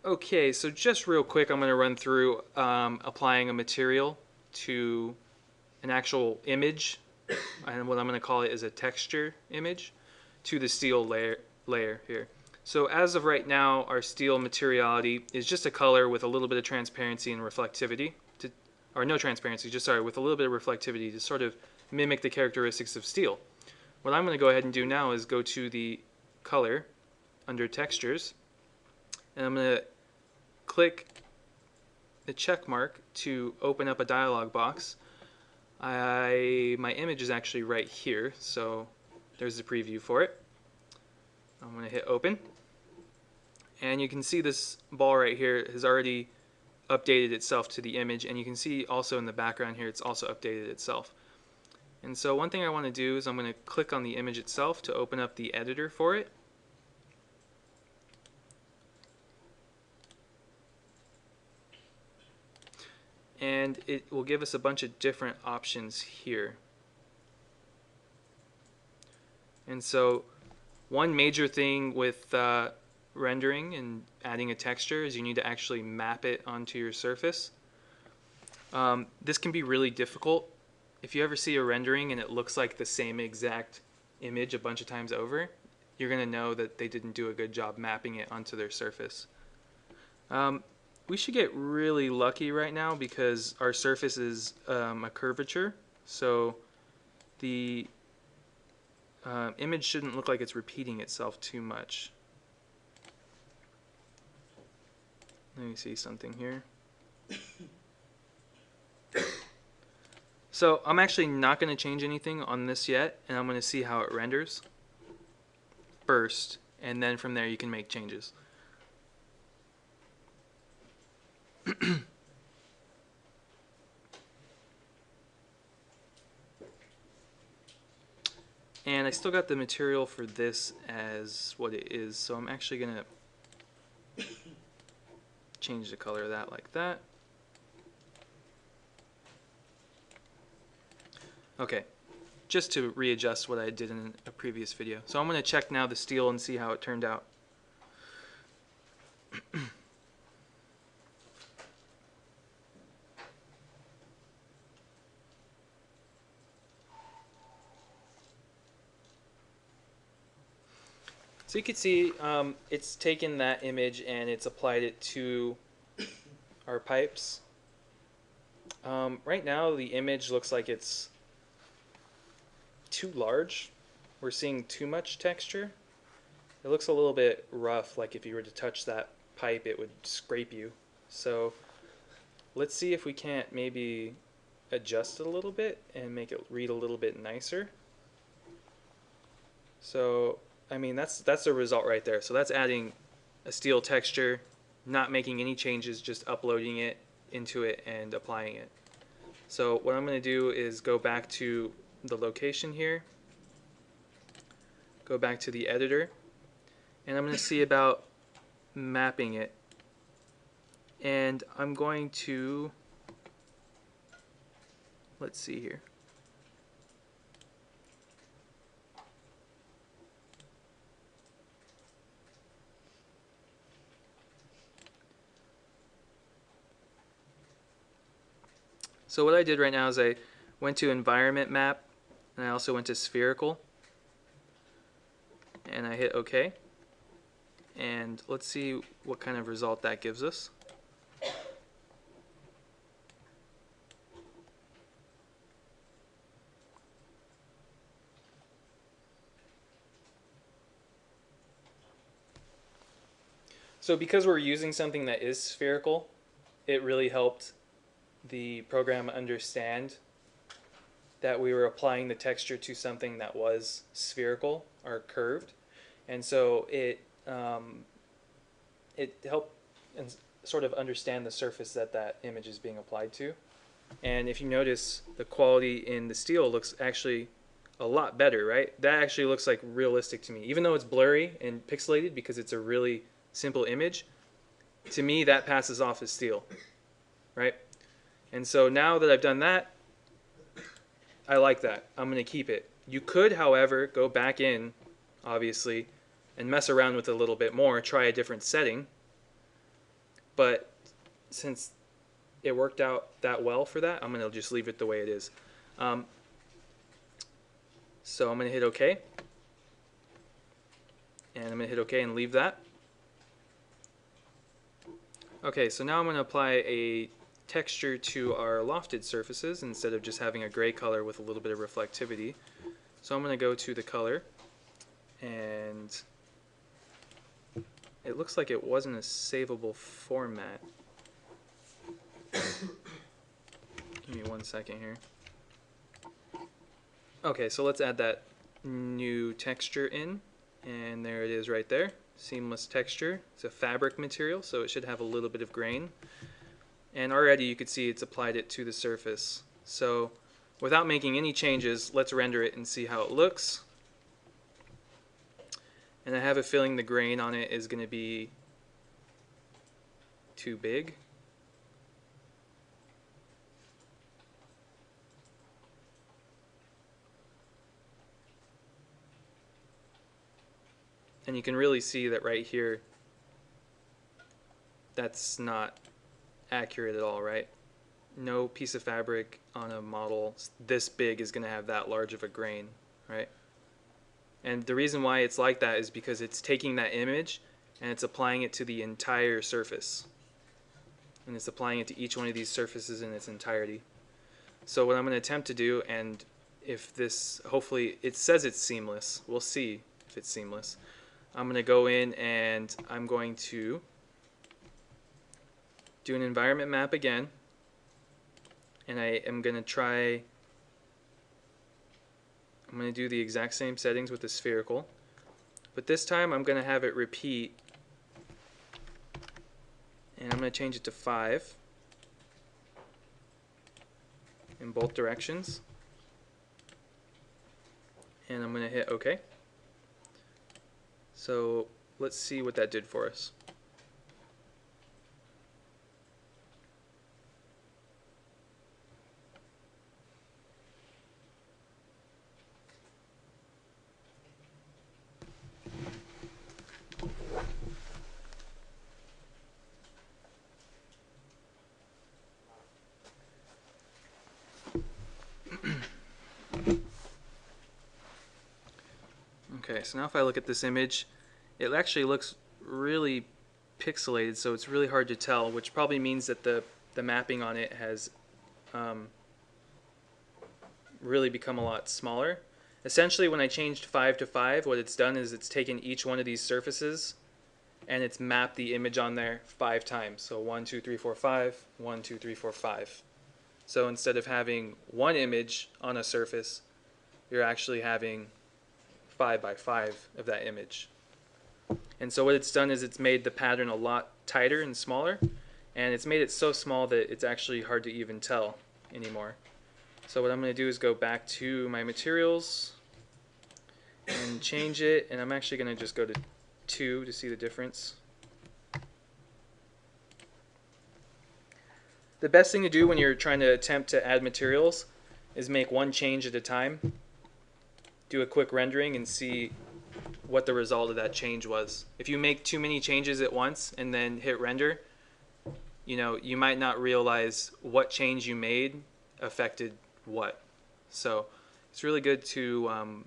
Okay, so just real quick, I'm going to run through applying a material to an actual image, and what I'm going to call it is a texture image, to the steel layer here. So as of right now, our steel materiality is just a color with a little bit of transparency and reflectivity, or no transparency, just sorry, with a little bit of reflectivity to sort of mimic the characteristics of steel. What I'm going to go ahead and do now is go to the color under textures, and I'm going to click the check mark to open up a dialog box. My image is actually right here, so there's the preview for it. I'm going to hit open, and you can see this ball right here has already updated itself to the image, and you can see also in the background here it's also updated itself. And so one thing I want to do is I'm going to click on the image itself to open up the editor for it. And it will give us a bunch of different options here. And so one major thing with rendering and adding a texture is you need to actually map it onto your surface. This can be really difficult. If you ever see a rendering and it looks like the same exact image a bunch of times over, you're going to know that they didn't do a good job mapping it onto their surface. We should get really lucky right now because our surface is a curvature, so the image shouldn't look like it's repeating itself too much. Let me see something here. So I'm actually not going to change anything on this yet, and I'm going to see how it renders first, and then from there you can make changes. And I still got the material for this as what it is, so I'm actually going to change the color of that like that. Okay, just to readjust what I did in a previous video. So I'm going to check now the steel and see how it turned out. So you can see it's taken that image and it's applied it to our pipes. Right now the image looks like it's too large. We're seeing too much texture. It looks a little bit rough, like if you were to touch that pipe it would scrape you. So let's see if we can't maybe adjust it a little bit and make it read a little bit nicer. So I mean that's the result right there. So that's adding a steel texture, not making any changes, just uploading it into it and applying it. So what I'm going to do is go back to the location here, go back to the editor, and I'm going to see about mapping it. And I'm going to, let's see here. So what I did right now is I went to environment map, and I also went to spherical, and I hit OK. And let's see what kind of result that gives us. So because we're using something that is spherical, it really helped the program understand that we were applying the texture to something that was spherical or curved, and so it helped sort of understand the surface that that image is being applied to. And if you notice, the quality in the steel looks actually a lot better, right? That actually looks like realistic to me, even though it's blurry and pixelated because it's a really simple image. To me, that passes off as steel, right? And so now that I've done that, I like that. I'm going to keep it. You could, however, go back in, obviously, and mess around with it a little bit more, try a different setting. but since it worked out that well for that, I'm going to just leave it the way it is. So I'm going to hit OK, and I'm going to hit OK and leave that. Okay, so now I'm going to apply a texture to our lofted surfaces instead of just having a gray color with a little bit of reflectivity. So I'm going to go to the color, and it looks like it wasn't a savable format. Give me 1 second here. Okay, so let's add that new texture in, and there it is right there. Seamless texture. It's a fabric material, so it should have a little bit of grain. And already you could see it's applied it to the surface. So without making any changes, let's render it and see how it looks. And I have a feeling the grain on it is going to be too big. And you can really see that right here, that's not accurate at all, right? No piece of fabric on a model this big is going to have that large of a grain, right? And the reason why it's like that is because it's taking that image and it's applying it to the entire surface. And it's applying it to each one of these surfaces in its entirety. So what I'm going to attempt to do, and if this, hopefully, it says it's seamless. We'll see if it's seamless. I'm going to go in and I'm going to do an environment map again. And I am going to try, I'm going to do the exact same settings with the spherical. But this time I'm going to have it repeat. And I'm going to change it to 5 in both directions. And I'm going to hit OK. So let's see what that did for us. Okay, so now if I look at this image, it actually looks really pixelated, so it's really hard to tell, which probably means that the mapping on it has really become a lot smaller. Essentially, when I changed 5 to 5, what it's done is it's taken each one of these surfaces and it's mapped the image on there 5 times. So 1, 2, 3, 4, 5, 1, 2, 3, 4, 5. So instead of having one image on a surface, you're actually having 5 by 5 of that image. And so what it's done is it's made the pattern a lot tighter and smaller, and it's made it so small that it's actually hard to even tell anymore. So what I'm going to do is go back to my materials and change it, and I'm actually going to just go to 2 to see the difference. The best thing to do when you're trying to attempt to add materials is make one change at a time. Do a quick rendering and see what the result of that change was. If you make too many changes at once and then hit render, you might not realize what change you made affected what. So it's really good to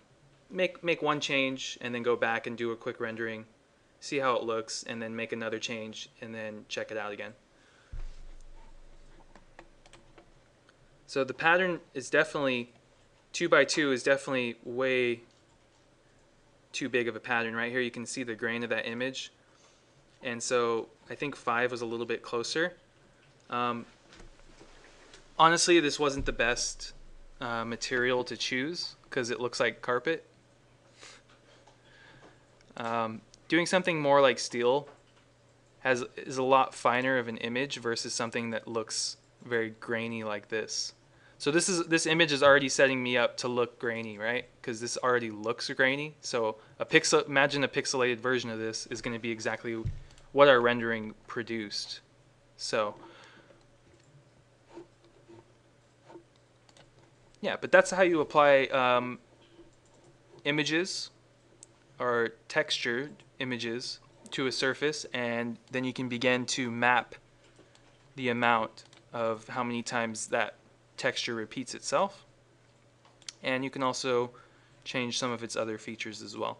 make one change and then go back and do a quick rendering, see how it looks, and then make another change and then check it out again. So the pattern is definitely 2 by 2 is definitely way too big of a pattern. Right here you can see the grain of that image, and so I think 5 was a little bit closer. Honestly, this wasn't the best material to choose because it looks like carpet. Doing something more like steel is a lot finer of an image versus something that looks very grainy like this. So this image is already setting me up to look grainy, right? Because this already looks grainy. So imagine a pixelated version of this is going to be exactly what our rendering produced. So yeah, but that's how you apply images or textured images to a surface, and then you can begin to map the amount of how many times that texture repeats itself. And you can also change some of its other features as well.